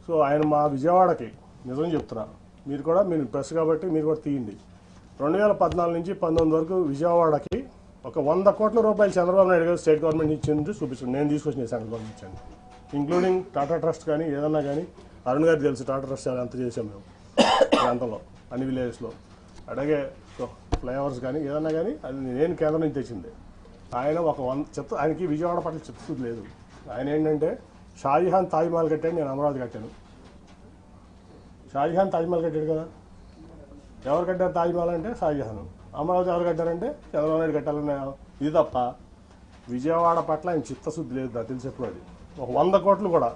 So ఆయన మా విజయవాడకి నిజం చెప్తున్నా, మీరు ప్రెస్ కాబట్టి మీరు కూడా తీయండి. 2014 నుంచి 19 వరకు విజయవాడకి ఒక 100 కోట్ల రూపాయలు చంద్రబాబు నాయుడు గారు స్టేట్ గవర్నమెంట్ ఇచ్చింది చూపిస్తుంది. నేను తీసుకొచ్చిన సెంట్రల్ గవర్నమెంట్ ఇచ్చాను, ఇంక్లూడింగ్ టాటా ట్రస్ట్ కానీ ఏదన్నా కానీ. అరుణ్ గారికి తెలుసు టాటా ట్రస్ట్ ఎంత చేసాం మేము ప్రాంతంలో అన్ని విలేజెస్లో. అలాగే ఫ్లైఓవర్స్ కానీ ఏదన్నా కానీ అది నేను కేంద్రం నుంచి తెచ్చింది. ఆయన ఒక 100 ఆయనకి విజయవాడ పట్ల చిత్తశుద్ధి లేదు. ఆయన ఏంటంటే షాజహాన్ తాజ్మహల్ కట్టాడు, నేను అమరావతి కట్టాను. షాజహాన్ తాజ్మహల్ కట్టాడు కదా, ఎవరు కట్టారు తాజ్మహల్ అంటే షాజహాన్. అమరావతి ఎవరు కట్టారంటే చంద్రబాబు నాయుడు కట్టాలనే ఇది తప్ప విజయవాడ పట్ల ఆయన చిత్తశుద్ధి లేదు. నాకు తెలిసి ఎప్పుడు అది ఒక 100 కోట్లు కూడా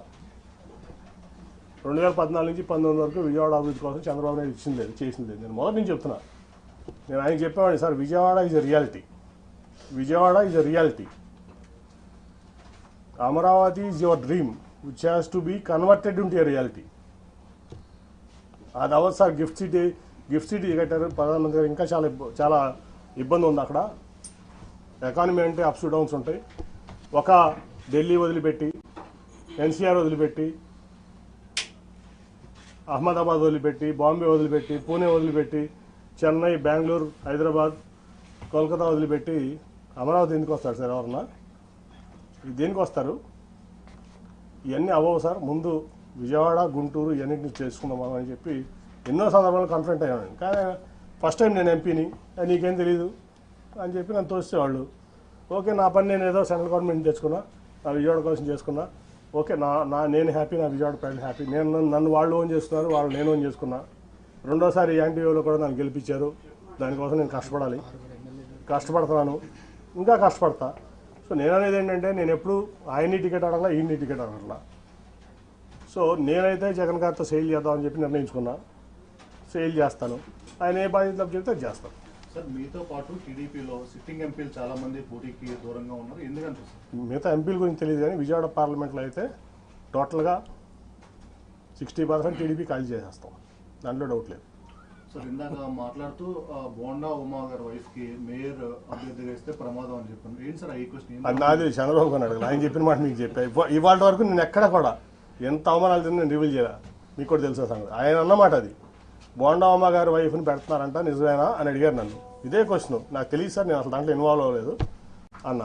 2014 నుంచి 19 వరకు విజయవాడ అభివృద్ధి కోసం చంద్రబాబు నాయుడు ఇచ్చింది లేదు, చేసింది లేదు. నేను మొదటి నుంచి చెప్తున్నా. నేను ఆయన చెప్పేవాడిని, sir Vijayawada is a reality, Vijayawada is a reality. Amaravati is your dream which has to be converted into a reality. అది అవ్వదు సార్. గిఫ్ట్ సిటీ కట్టారు ప్రధానమంత్రి గారు, ఇంకా చాలా ఇబ్బంది ఉంది అక్కడ. ఎకానమీ అంటే అప్స్ డౌన్స్ ఉంటాయి. ఒక ఢిల్లీ వదిలిపెట్టి, ఎన్సీఆర్ వదిలిపెట్టి, అహ్మదాబాద్ వదిలిపెట్టి, బాంబే వదిలిపెట్టి, పూణే వదిలిపెట్టి, చెన్నై, బెంగళూరు, హైదరాబాద్, కోల్కతా వదిలిపెట్టి అమరావతి ఎందుకు వస్తారు సార్? ఎవరన్నా దేనికి వస్తారు? ఇవన్నీ అవ్వవు సార్. ముందు విజయవాడ, గుంటూరు ఇవన్నింటినీ చేసుకుందాం అని చెప్పి ఎన్నో సందర్భాలు కన్ఫరెంట్ అయ్యాను. కానీ ఫస్ట్ టైం నేను ఎంపీని, నీకేం తెలీదు అని చెప్పి నన్ను తోసేవాళ్ళు. ఓకే, నా పని నేను ఏదో సెంట్రల్ గవర్నమెంట్ తెచ్చుకున్నా, నా విజయవాడ కోసం చేసుకున్నా. ఓకే, నేను హ్యాపీ, నా విజయవాడ ప్రజలు హ్యాపీ. నన్ను వాళ్ళు ఓన్ చేసుకున్నారు, వాళ్ళు నేను ఓన్ చేసుకున్నా. రెండోసారి యాంటీవేలో కూడా నన్ను గెలిపించారు. దానికోసం నేను కష్టపడుతున్నాను, ఇంకా కష్టపడతా. సో నేను అనేది ఏంటంటే, నేను ఎప్పుడు ఆయన్ని టికెట్ అడగలా, ఈయన్ని టికెట్ అడగలా. సో నేనైతే జగన్ గారితో సేల్ చేద్దామని చెప్పి నిర్ణయించుకున్నా. సేల్ చేస్తాను, ఆయన ఏ బాధ్యతలు చెప్తే అది చేస్తాను. సార్ మీతో పాటు టీడీపీలో సిట్టింగ్ ఎంపీలు చాలా మంది పోటీకి దూరంగా ఉన్నారు, ఎందుకంటే మిగతా ఎంపీల గురించి తెలియదు కానీ విజయవాడ పార్లమెంట్లో అయితే టోటల్గా 60% టీడీపీ ఖాళీ చేసేస్తాం, దాంట్లో డౌట్ లేదు. సార్ ఇందాక మాట్లాడుతూ బోండా ఉమా గారి వైఫ్కి మేయర్ అభ్యర్థిగా ఇస్తే ప్రమాదం అని చెప్పాను. ఏంటి సార్ ఈ క్వశ్చన్? అది నాది చంద్రబాబు గారు అడగదు, ఆయన చెప్పిన మాట మీకు చెప్పా. ఇవాళ వరకు నేను ఎక్కడ కూడా ఎంత అవమానాలు తిన్నా నేను రివీల్ చేయాలి, మీకు కూడా తెలుసా సంగతి. ఆయన అన్నమాట అది, బోండా ఉమా గారి వైఫ్ని పెడుతున్నారంట, నిజమేనా అని అడిగారు నన్ను. ఇదే క్వశ్చన్, నాకు తెలియదు సార్, నేను అసలు దాంట్లో ఇన్వాల్వ్ అవ్వలేదు అన్న.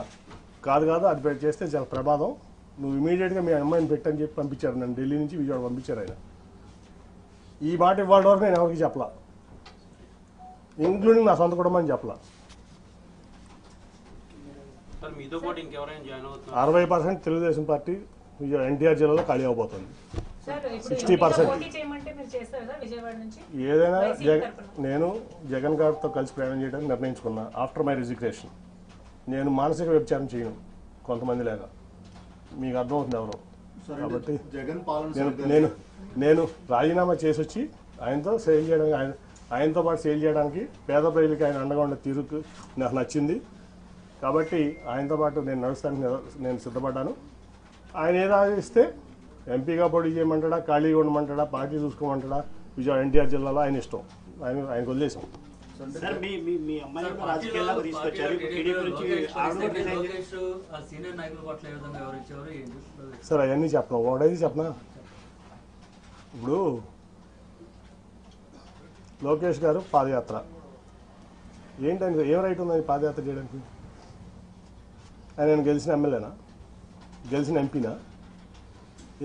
కాదు అది చేస్తే చాలా ప్రమాదం, నువ్వు ఇమీడియట్గా మీ అమ్మాయిని పెట్టని చెప్పి పంపించారు. నన్ను ఢిల్లీ నుంచి విజయవాడ పంపించారు ఆయన. ఈ మాట ఇవాళ వరకు నేను ఎవరికి చెప్పలా, ఇంక్లూడింగ్ నా సొంత కుటుంబాన్ని చెప్పలా. 60% తెలుగుదేశం పార్టీ ఎన్టీఆర్ జిల్లాలో ఖాళీ అవబోతుంది. 60% ఏదైనా నేను జగన్ గారితో కలిసి ప్రయాణం చేయడానికి నిర్ణయించుకున్నా. ఆఫ్టర్ మై రిజిగ్నేషన్ నేను మానసిక వ్యభిచారం చేయను కొంతమంది లేక, మీకు అర్థమవుతుంది ఎవరో. కాబట్టి నేను రాజీనామా చేసి వచ్చి ఆయనతో సేల్ చేయడానికి, ఆయనతో పాటు సేల్ చేయడానికి పేద ప్రజలకి ఆయన అండగా ఉండే తీరుకు నాకు నచ్చింది. కాబట్టి ఆయనతో పాటు నేను నడుస్తానికి నేను సిద్ధపడ్డాను. ఆయన ఏదో ఇస్తే ఎంపీగా పోటీ చేయమంటాడా, ఖాళీగా ఉండమంటాడా, పార్టీ చూసుకోమంటాడా, విజయవాడ ఎన్టీఆర్ జిల్లాలో ఆయన ఇష్టం, ఆయనకు వదిలేసాం. సార్ అవన్నీ చెప్పను, ఒకటైతే చెప్పనా. ఇప్పుడు లోకేష్ గారు పాదయాత్ర ఏంటని ఏం రైట్ ఉంది పాదయాత్ర చేయడానికి? ఆయన గెలిచిన ఎమ్మెల్యేనా, గెలిచిన ఎంపీనా?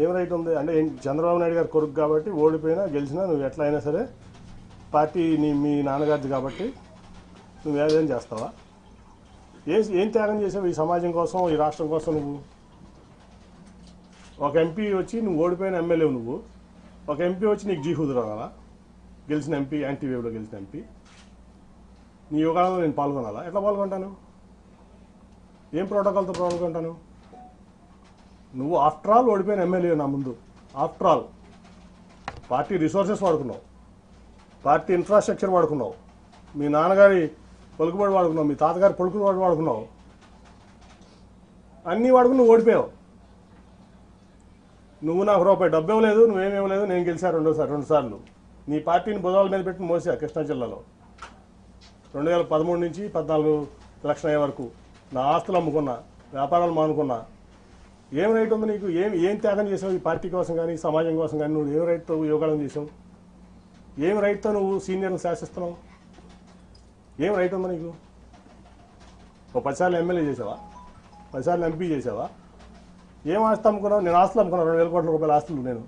ఏం రైట్ ఉంది అంటే? చంద్రబాబు నాయుడు గారు కొడుకు కాబట్టి ఓడిపోయినా గెలిచినా నువ్వు ఎట్లా అయినా సరే పార్టీ మీ నాన్నగారిది కాబట్టి నువ్వు ఏదైనా చేస్తావా? ఏం త్యాగం చేసావు ఈ సమాజం కోసం, ఈ రాష్ట్రం కోసం? నువ్వు ఒక ఎంపీ వచ్చి నువ్వు ఓడిపోయిన ఎమ్మెల్యే, నువ్వు ఒక ఎంపీ వచ్చి నీకు జీహూదు రావాలా? గెలిచిన ఎంపీ, యాంటీవేవ్లో గెలిచిన ఎంపీ నీ యోగాలో నేను పాల్గొనాలా? ఎట్లా పాల్గొంటాను? ఏం ప్రోటోకాల్తో పాల్గొంటాను? నువ్వు ఆఫ్టర్ ఆల్ ఓడిపోయిన ఎమ్మెల్యే నా ముందు. ఆఫ్టర్ ఆల్ పార్టీ రిసోర్సెస్ వాడుకున్నావు, పార్టీ ఇన్ఫ్రాస్ట్రక్చర్ వాడుకున్నావు, మీ నాన్నగారి పలుకుబడి వాడుకున్నావు, మీ తాతగారి పలుకుబడి వాడుకున్నావు, అన్నీ వాడుకుని నువ్వు ఓడిపోయావు. నువ్వు నాకు రూపాయి డబ్బు ఇవ్వలేదు, నువ్వేమివ్వలేదు, నేను గెలిచా 2 సార్లు. నీ పార్టీని భుజాల మీద పెట్టి మోసా కృష్ణా జిల్లాలో 2013 నుంచి 14 ఎలక్షన్ అయ్యే వరకు. నా ఆస్తులు అమ్ముకున్నా, వ్యాపారాలు మానుకున్నా, ఏం రైట్ ఉంది నీకు? ఏం త్యాగం చేసావు ఈ పార్టీ కోసం కానీ సమాజం కోసం కానీ? నువ్వు ఏం రైట్తో యోగాలను చేసావు? ఏం రైట్తో నువ్వు సీనియర్ని శాసిస్తున్నావు? ఏం రైట్ ఉందా నీకు? ఓ 10 సార్లు ఎమ్మెల్యే చేసావా? 10 సార్లు ఎంపీ చేసావా? ఏం ఆస్తి అమ్ముకున్నావు? నేను ఆస్తులు అమ్ముకున్నాను, 2,000 కోట్ల రూపాయల ఆస్తులు. నేను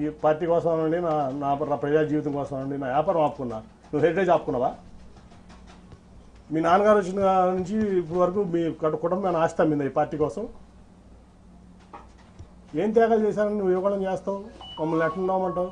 ఈ పార్టీ కోసం అనండి, నా ప్రజా జీవితం కోసం అనండి, నా వ్యాపారం ఆపుకున్నా. నువ్వు హెరిటేజ్ ఆపుకున్నావా? మీ నాన్నగారు వచ్చిన నుంచి ఇప్పుడు వరకు మీ కుటుంబం ఆస్తి అమ్మిందా ఈ పార్టీ కోసం? ఏం త్యాగాలు చేశారని నువ్వు యువకులను చేస్తావు? మమ్మల్ని ఎట్లా ఉండవమంటావు?